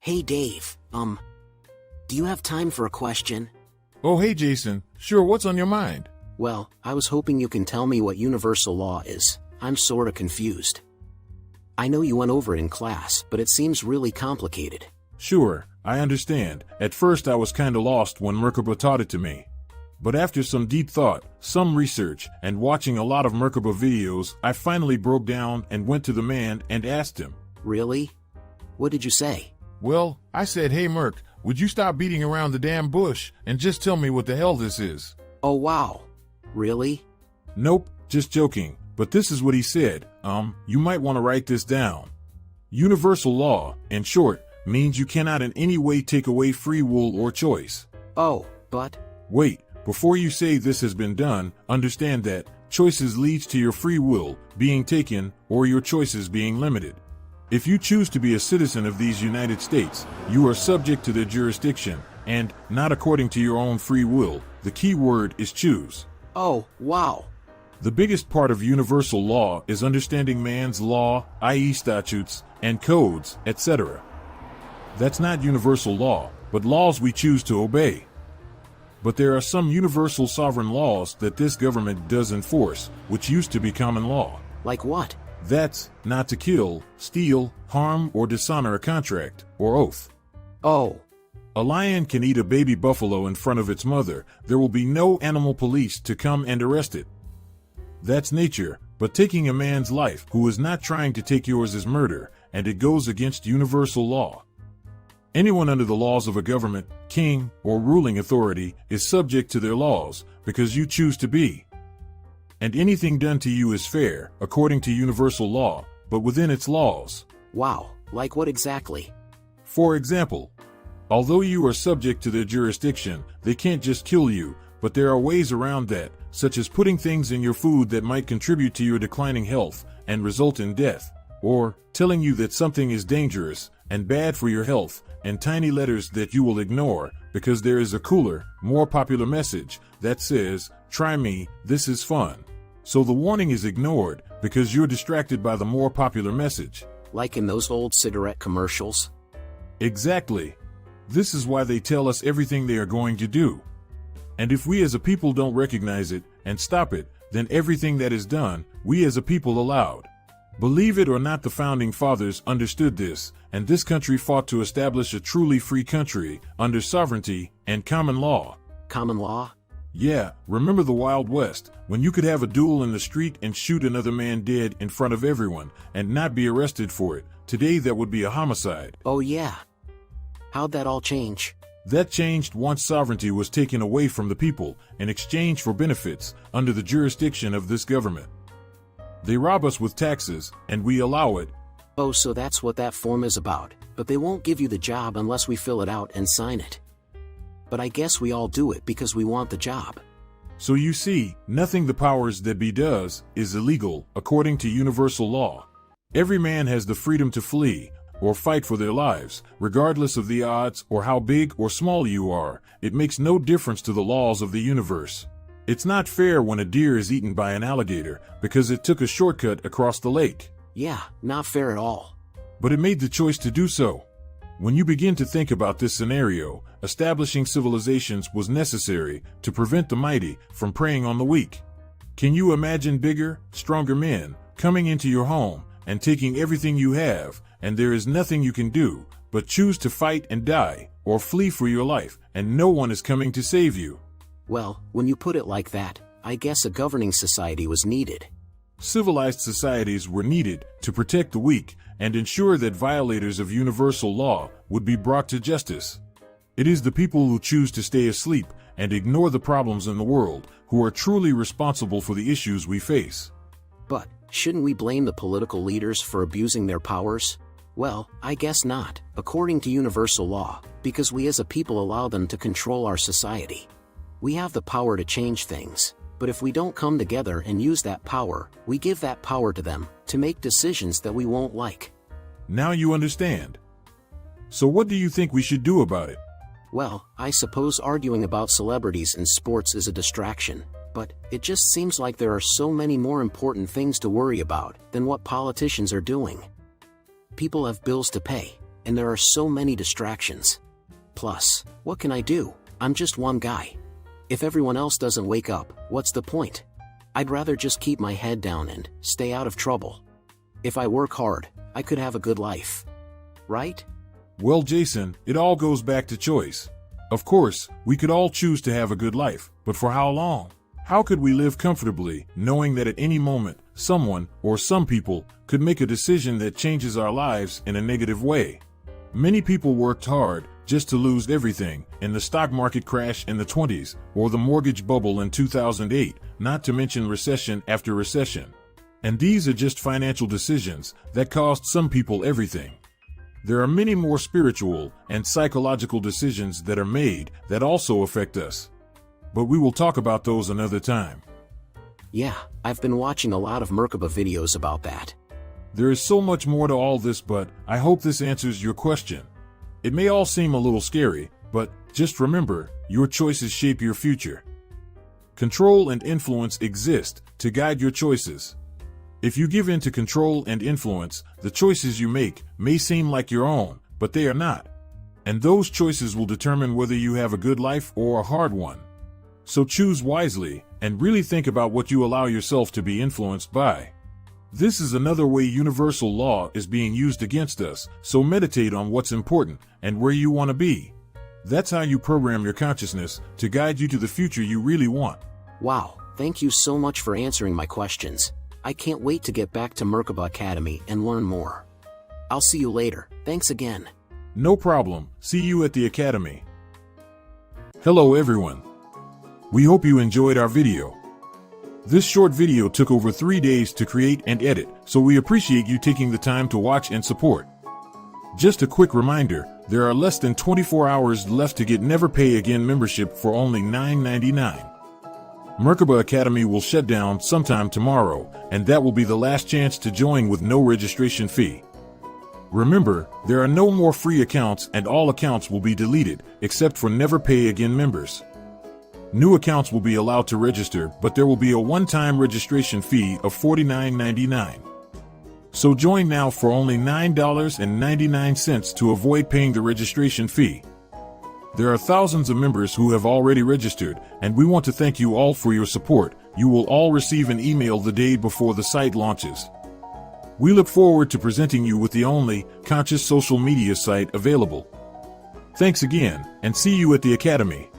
Hey Dave, do you have time for a question? Oh, hey Jason. Sure, what's on your mind? Well, I was hoping you can tell me what universal law is. I'm sorta confused. I know you went over it in class, but it seems really complicated. Sure, I understand. At first I was kinda lost when Merkaba taught it to me. But after some deep thought, some research, and watching a lot of Merkaba videos, I finally broke down and went to the man and asked him. Really? What did you say? Well, I said, hey Merk, would you stop beating around the damn bush and just tell me what the hell this is? Oh wow. Really? Nope, just joking. But this is what he said. You might want to write this down. Universal law, in short, means you cannot in any way take away free will or choice. Oh, but... Wait, before you say this has been done, understand that choices leads to your free will being taken or your choices being limited. If you choose to be a citizen of these United States, you are subject to their jurisdiction, and not according to your own free will. The key word is choose. Oh, wow. The biggest part of universal law is understanding man's law, i.e. statutes, and codes, etc. That's not universal law, but laws we choose to obey. But there are some universal sovereign laws that this government does enforce, which used to be common law. Like what? That's not to kill, steal, harm, or dishonor a contract or oath. Oh. A lion can eat a baby buffalo in front of its mother. There will be no animal police to come and arrest it. That's nature, but taking a man's life who is not trying to take yours is murder, and it goes against universal law. Anyone under the laws of a government, king, or ruling authority is subject to their laws because you choose to be. And anything done to you is fair, according to universal law, but within its laws. Wow, like what exactly? For example, although you are subject to their jurisdiction, they can't just kill you, but there are ways around that, such as putting things in your food that might contribute to your declining health and result in death, or telling you that something is dangerous and bad for your health, and tiny letters that you will ignore because there is a cooler, more popular message that says, "Try me, this is fun." So the warning is ignored because you're distracted by the more popular message. Like in those old cigarette commercials? Exactly. This is why they tell us everything they are going to do. And if we as a people don't recognize it and stop it, then everything that is done, we as a people allowed. Believe it or not, the founding fathers understood this, and this country fought to establish a truly free country under sovereignty and common law. Common law? Yeah, remember the Wild West, when you could have a duel in the street and shoot another man dead in front of everyone and not be arrested for it. Today that would be a homicide. Oh yeah. How'd that all change? That changed once sovereignty was taken away from the people in exchange for benefits under the jurisdiction of this government. They rob us with taxes, and we allow it. Oh, so that's what that form is about, but they won't give you the job unless we fill it out and sign it. But I guess we all do it because we want the job. So you see, nothing the powers that be does is illegal according to universal law. Every man has the freedom to flee or fight for their lives, regardless of the odds or how big or small you are. It makes no difference to the laws of the universe. It's not fair when a deer is eaten by an alligator because it took a shortcut across the lake. Yeah, not fair at all. But it made the choice to do so. When you begin to think about this scenario, establishing civilizations was necessary to prevent the mighty from preying on the weak. Can you imagine bigger, stronger men coming into your home and taking everything you have, and there is nothing you can do but choose to fight and die or flee for your life, and no one is coming to save you? Well, when you put it like that, I guess a governing society was needed. Civilized societies were needed to protect the weak and ensure that violators of universal law would be brought to justice. It is the people who choose to stay asleep and ignore the problems in the world who are truly responsible for the issues we face. But shouldn't we blame the political leaders for abusing their powers? Well, I guess not, according to universal law, because we as a people allow them to control our society. We have the power to change things, but if we don't come together and use that power, we give that power to them to make decisions that we won't like. Now you understand. So what do you think we should do about it? Well, I suppose arguing about celebrities and sports is a distraction, but it just seems like there are so many more important things to worry about than what politicians are doing. People have bills to pay. and there are so many distractions. Plus, what can I do? I'm just one guy. If everyone else doesn't wake up, what's the point? I'd rather just keep my head down and stay out of trouble. If I work hard, I could have a good life. Right? Well, Jason, it all goes back to choice. Of course, we could all choose to have a good life, but for how long? How could we live comfortably, knowing that at any moment, someone, or some people, could make a decision that changes our lives in a negative way? Many people worked hard just to lose everything in the stock market crash in the 20s or the mortgage bubble in 2008, not to mention recession after recession. And these are just financial decisions that cost some people everything. There are many more spiritual and psychological decisions that are made that also affect us. But we will talk about those another time. Yeah, I've been watching a lot of Merkaba videos about that. There is so much more to all this, but I hope this answers your question. It may all seem a little scary, but just remember, your choices shape your future. Control and influence exist to guide your choices. If you give in to control and influence, the choices you make may seem like your own, but they are not. And those choices will determine whether you have a good life or a hard one. So choose wisely, and really think about what you allow yourself to be influenced by. This is another way universal law is being used against us, so meditate on what's important and where you want to be. That's how you program your consciousness to guide you to the future you really want. Wow, thank you so much for answering my questions. I can't wait to get back to Merkaba Academy and learn more. I'll see you later. Thanks again. No problem. See you at the Academy. Hello everyone. We hope you enjoyed our video. This short video took over 3 days to create and edit, so we appreciate you taking the time to watch and support. Just a quick reminder, there are less than 24 hours left to get Never Pay Again membership for only $9.99. Merkaba Academy will shut down sometime tomorrow, and that will be the last chance to join with no registration fee. Remember, there are no more free accounts and all accounts will be deleted, except for Never Pay Again members. New accounts will be allowed to register, but there will be a one-time registration fee of $49.99. So join now for only $9.99 to avoid paying the registration fee. There are thousands of members who have already registered, and we want to thank you all for your support. You will all receive an email the day before the site launches. We look forward to presenting you with the only conscious social media site available. Thanks again, and see you at the Academy.